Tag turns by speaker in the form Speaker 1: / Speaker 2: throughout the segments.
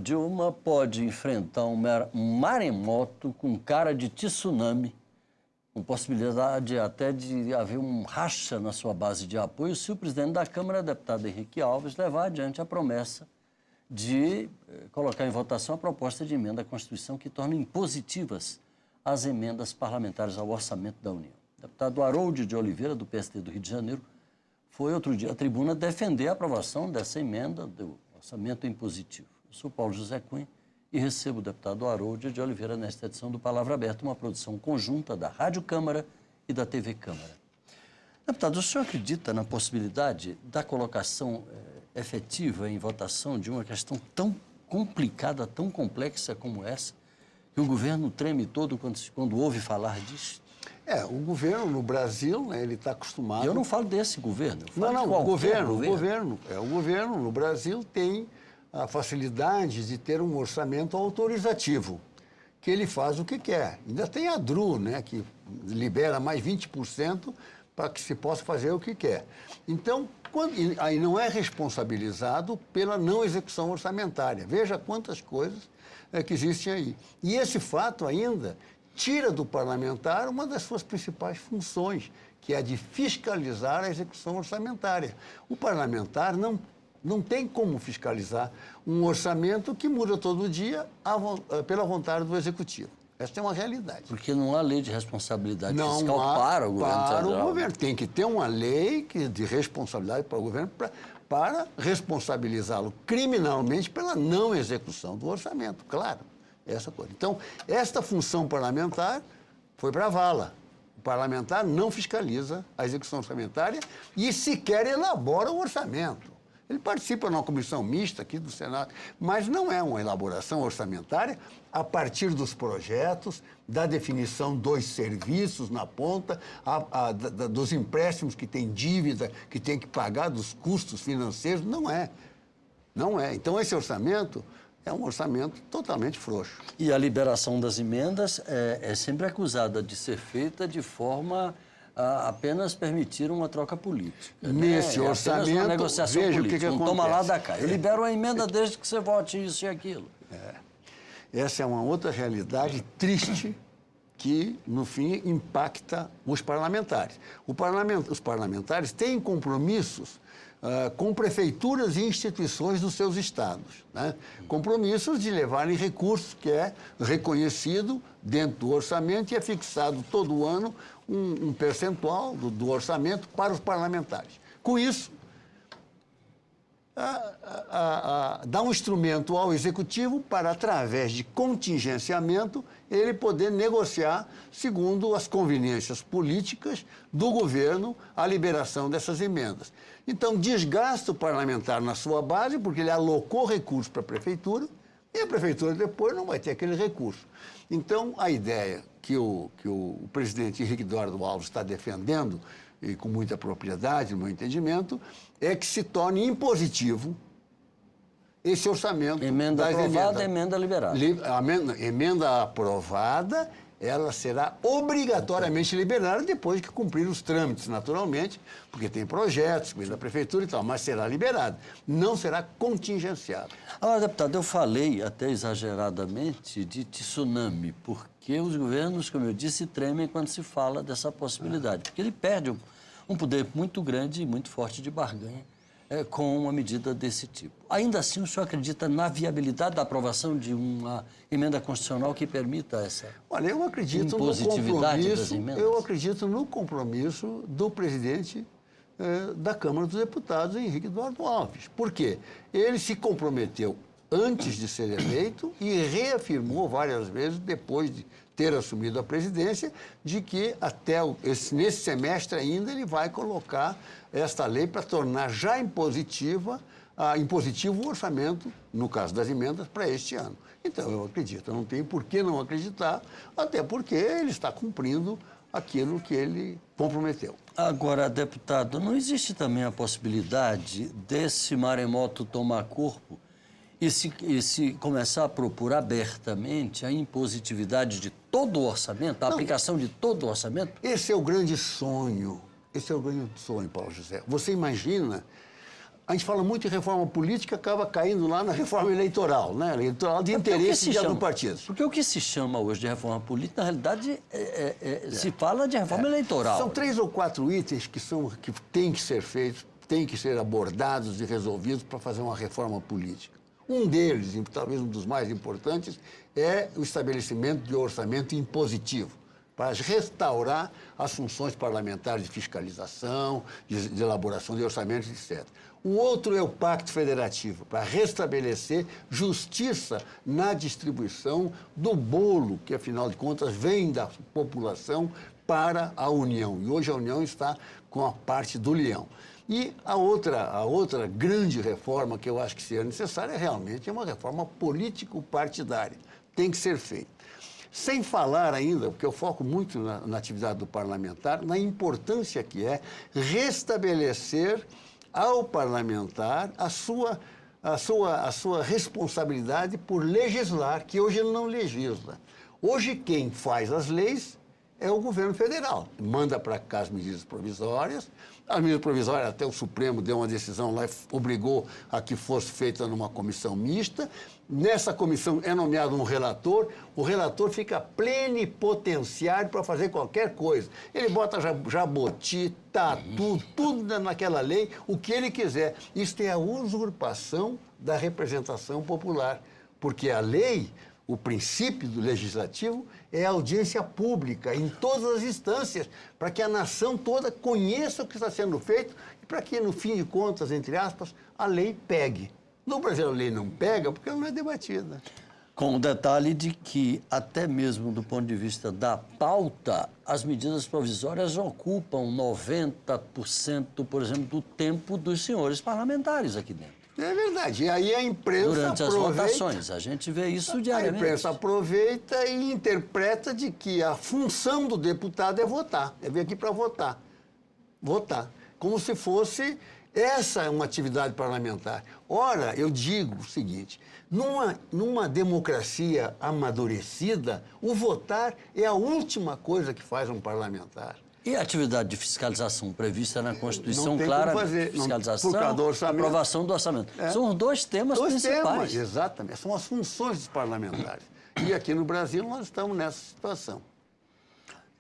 Speaker 1: Dilma pode enfrentar um maremoto com cara de tsunami, com possibilidade até de haver um racha na sua base de apoio se o presidente da Câmara, deputado Henrique Alves, levar adiante a promessa de colocar em votação a proposta de emenda à Constituição que torna impositivas as emendas parlamentares ao orçamento da União. O deputado Harold de Oliveira, do PSD do Rio de Janeiro, foi outro dia à tribuna defender a aprovação dessa emenda do orçamento impositivo. Eu sou Paulo José Cunha e recebo o deputado Harold de Oliveira nesta edição do Palavra Aberta, uma produção conjunta da Rádio Câmara e da TV Câmara. Deputado, o senhor acredita na possibilidade da colocação efetiva em votação de uma questão tão complicada, tão complexa como essa, que o governo treme todo quando ouve falar disso?
Speaker 2: O governo no Brasil, né, ele está acostumado...
Speaker 1: Eu não falo desse governo, eu falo de
Speaker 2: o governo. O governo no Brasil tem a facilidade de ter um orçamento autorizativo, que ele faz o que quer. Ainda tem a DRU, né, que libera mais 20% para que se possa fazer o que quer. Então, aí não é responsabilizado pela não execução orçamentária. Veja quantas coisas que existem aí. E esse fato ainda tira do parlamentar uma das suas principais funções, que é a de fiscalizar a execução orçamentária. O parlamentar não tem como fiscalizar um orçamento que muda todo dia pela vontade do Executivo. Essa é uma realidade.
Speaker 1: Porque não há lei de responsabilidade fiscal para o governo federal.
Speaker 2: Para o governo. Tem que ter uma lei de responsabilidade para o governo para responsabilizá-lo criminalmente pela não execução do orçamento, claro. Essa coisa. Então, esta função parlamentar foi para a vala. O parlamentar não fiscaliza a execução orçamentária e sequer elabora o orçamento. Ele participa numa comissão mista aqui do Senado, mas não é uma elaboração orçamentária a partir dos projetos, da definição dos serviços na ponta, dos empréstimos que tem dívida, que tem que pagar, dos custos financeiros. Não é. Não é. Então, esse orçamento é um orçamento totalmente frouxo.
Speaker 1: E a liberação das emendas é sempre acusada de ser feita de forma a apenas permitir uma troca política.
Speaker 2: Nesse orçamento,
Speaker 1: uma negociação
Speaker 2: veja
Speaker 1: política.
Speaker 2: O que acontece.
Speaker 1: Toma lá da cá. Eu libero a emenda desde que você vote isso e aquilo.
Speaker 2: Essa é uma outra realidade triste que, no fim, impacta os parlamentares. Os parlamentares têm compromissos com prefeituras e instituições dos seus estados, né? Compromissos de levarem recursos, que é reconhecido dentro do orçamento e é fixado todo ano um percentual do orçamento para os parlamentares. Com isso, dá um instrumento ao Executivo para, através de contingenciamento, ele poder negociar, segundo as conveniências políticas do governo, a liberação dessas emendas. Então, desgasta o parlamentar na sua base, porque ele alocou recursos para a prefeitura, e a prefeitura depois não vai ter aquele recurso. Então, a ideia que o presidente Henrique Eduardo Alves está defendendo, e com muita propriedade, no meu entendimento, é que se torne impositivo esse orçamento.
Speaker 1: Emenda aprovada, emenda liberada.
Speaker 2: Emenda aprovada, ela será obrigatoriamente liberada depois que cumprir os trâmites, naturalmente, porque tem projetos, da prefeitura e tal, mas será liberada. Não será contingenciada.
Speaker 1: Agora, deputado, eu falei até exageradamente de tsunami, porque os governos, como eu disse, tremem quando se fala dessa possibilidade, porque ele perde um poder muito grande e muito forte de barganha com uma medida desse tipo. Ainda assim, o senhor acredita na viabilidade da aprovação de uma emenda constitucional que permita essa
Speaker 2: impositividade
Speaker 1: das emendas?
Speaker 2: Eu acredito no compromisso do presidente da Câmara dos Deputados, Henrique Eduardo Alves. Por quê? Ele se comprometeu antes de ser eleito e reafirmou várias vezes, depois de ter assumido a presidência, de que nesse semestre ainda ele vai colocar esta lei para tornar já impositivo o orçamento, no caso das emendas, para este ano. Então, eu acredito, eu não tenho por que não acreditar, até porque ele está cumprindo aquilo que ele comprometeu.
Speaker 1: Agora, deputado, não existe também a possibilidade desse maremoto tomar corpo e se começar a propor abertamente a impositividade de todo o orçamento, a aplicação de todo o orçamento?
Speaker 2: Esse é o grande sonho. Esse é o grande sonho, Paulo José. Você imagina a gente fala muito em reforma política, acaba caindo lá na reforma eleitoral, né? Eleitoral de interesse de algum partido.
Speaker 1: Porque o que se chama hoje de reforma política, na realidade, se fala de reforma eleitoral.
Speaker 2: São 3 ou 4 itens que têm que ser feitos, têm que ser abordados e resolvidos para fazer uma reforma política. Um deles, e talvez um dos mais importantes, é o estabelecimento de orçamento impositivo, para restaurar as funções parlamentares de fiscalização, de elaboração de orçamentos, etc. O outro é o Pacto Federativo, para restabelecer justiça na distribuição do bolo, que, afinal de contas, vem da população para a União. E hoje a União está com a parte do leão. E a outra grande reforma que eu acho que seria necessária realmente é uma reforma político-partidária. Tem que ser feita. Sem falar ainda, porque eu foco muito na atividade do parlamentar, na importância que é restabelecer ao parlamentar a sua responsabilidade por legislar, que hoje ele não legisla. Hoje quem faz as leis é o governo federal. Manda para cá as medidas provisórias. As medidas provisórias, até o Supremo deu uma decisão lá e obrigou a que fosse feita numa comissão mista. Nessa comissão é nomeado um relator. O relator fica plenipotenciário para fazer qualquer coisa. Ele bota jaboti, tatu, tudo naquela lei, o que ele quiser. Isso é a usurpação da representação popular. Porque a lei, o princípio do legislativo, é a audiência pública em todas as instâncias, para que a nação toda conheça o que está sendo feito e para que, no fim de contas, entre aspas, a lei pegue. No Brasil, a lei não pega porque ela não é debatida.
Speaker 1: Com o detalhe de que, até mesmo do ponto de vista da pauta, as medidas provisórias ocupam 90%, por exemplo, do tempo dos senhores parlamentares aqui dentro.
Speaker 2: É verdade. E aí a imprensa
Speaker 1: durante as votações, a gente vê isso diariamente.
Speaker 2: A imprensa aproveita e interpreta de que a função do deputado é votar, é vir aqui para votar. Votar. Como se fosse essa uma atividade parlamentar. Ora, eu digo o seguinte, numa democracia amadurecida, o votar é a última coisa que faz um parlamentar.
Speaker 1: E a atividade de fiscalização prevista na Constituição,
Speaker 2: não
Speaker 1: clara,
Speaker 2: fazer,
Speaker 1: fiscalização e aprovação do orçamento. São os dois temas principais.
Speaker 2: Exatamente, são as funções dos parlamentares. E aqui no Brasil nós estamos nessa situação.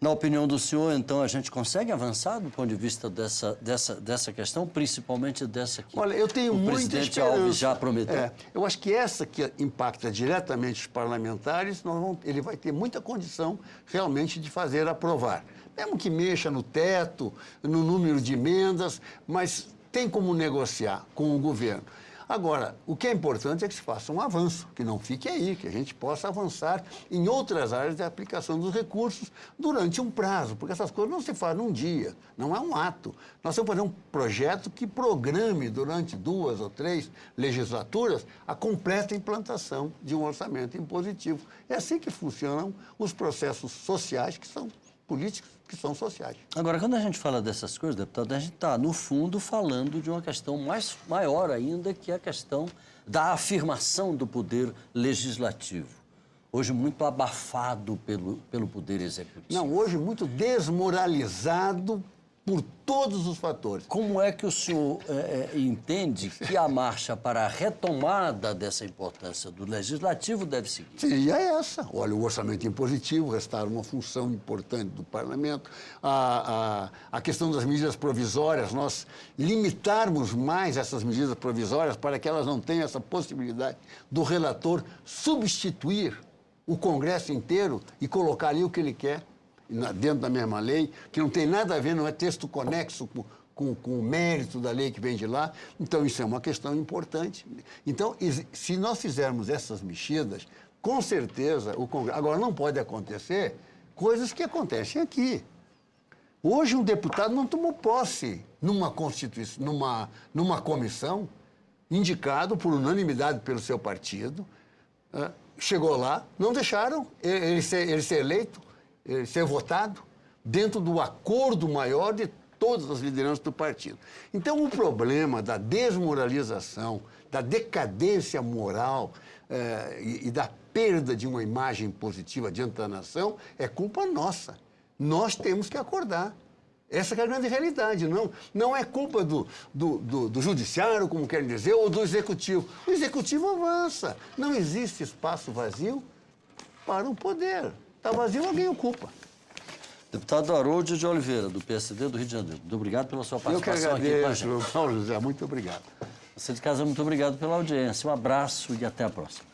Speaker 1: Na opinião do senhor, então, a gente consegue avançar do ponto de vista dessa questão, principalmente dessa que
Speaker 2: Olha, eu tenho muita esperança.
Speaker 1: O presidente Alves já prometeu?
Speaker 2: Eu acho que essa que impacta diretamente os parlamentares, ele vai ter muita condição realmente de fazer aprovar. Mesmo que mexa no teto, no número de emendas, mas tem como negociar com o governo. Agora, o que é importante é que se faça um avanço, que não fique aí, que a gente possa avançar em outras áreas de aplicação dos recursos durante um prazo, porque essas coisas não se fazem num dia, não é um ato. Nós temos que fazer um projeto que programe durante 2 ou 3 legislaturas a completa implantação de um orçamento impositivo. É assim que funcionam os processos sociais, que são políticos, que são sociais.
Speaker 1: Agora, quando a gente fala dessas coisas, deputado, a gente está, no fundo, falando de uma questão maior ainda, que é a questão da afirmação do poder legislativo. Hoje muito abafado pelo poder executivo.
Speaker 2: Não, hoje muito desmoralizado por todos os fatores.
Speaker 1: Como é que o senhor entende que a marcha para a retomada dessa importância do legislativo deve seguir?
Speaker 2: Seria essa. Olha, o orçamento impositivo, restar uma função importante do parlamento, a questão das medidas provisórias, nós limitarmos mais essas medidas provisórias para que elas não tenham essa possibilidade do relator substituir o Congresso inteiro e colocar ali o que ele quer, dentro da mesma lei, que não tem nada a ver, não é texto conexo com o mérito da lei que vem de lá. Então, isso é uma questão importante. Então, se nós fizermos essas mexidas, com certeza o Congresso... Agora, não pode acontecer coisas que acontecem aqui. Hoje, um deputado não tomou posse numa comissão, indicado por unanimidade pelo seu partido, chegou lá, não deixaram ele ser eleito, ser votado dentro do acordo maior de todas as lideranças do partido. Então, o problema da desmoralização, da decadência moral e da perda de uma imagem positiva diante da nação é culpa nossa. Nós temos que acordar. Essa que é a grande realidade. Não é culpa do judiciário, como querem dizer, ou do executivo. O executivo avança. Não existe espaço vazio para o poder. Está vazio, alguém ocupa.
Speaker 1: Deputado Harold de Oliveira, do PSD do Rio de Janeiro. Muito obrigado pela sua participação aqui com a gente.
Speaker 2: Eu que agradeço, Paulo José. Muito obrigado.
Speaker 1: Você de casa, muito obrigado pela audiência. Um abraço e até a próxima.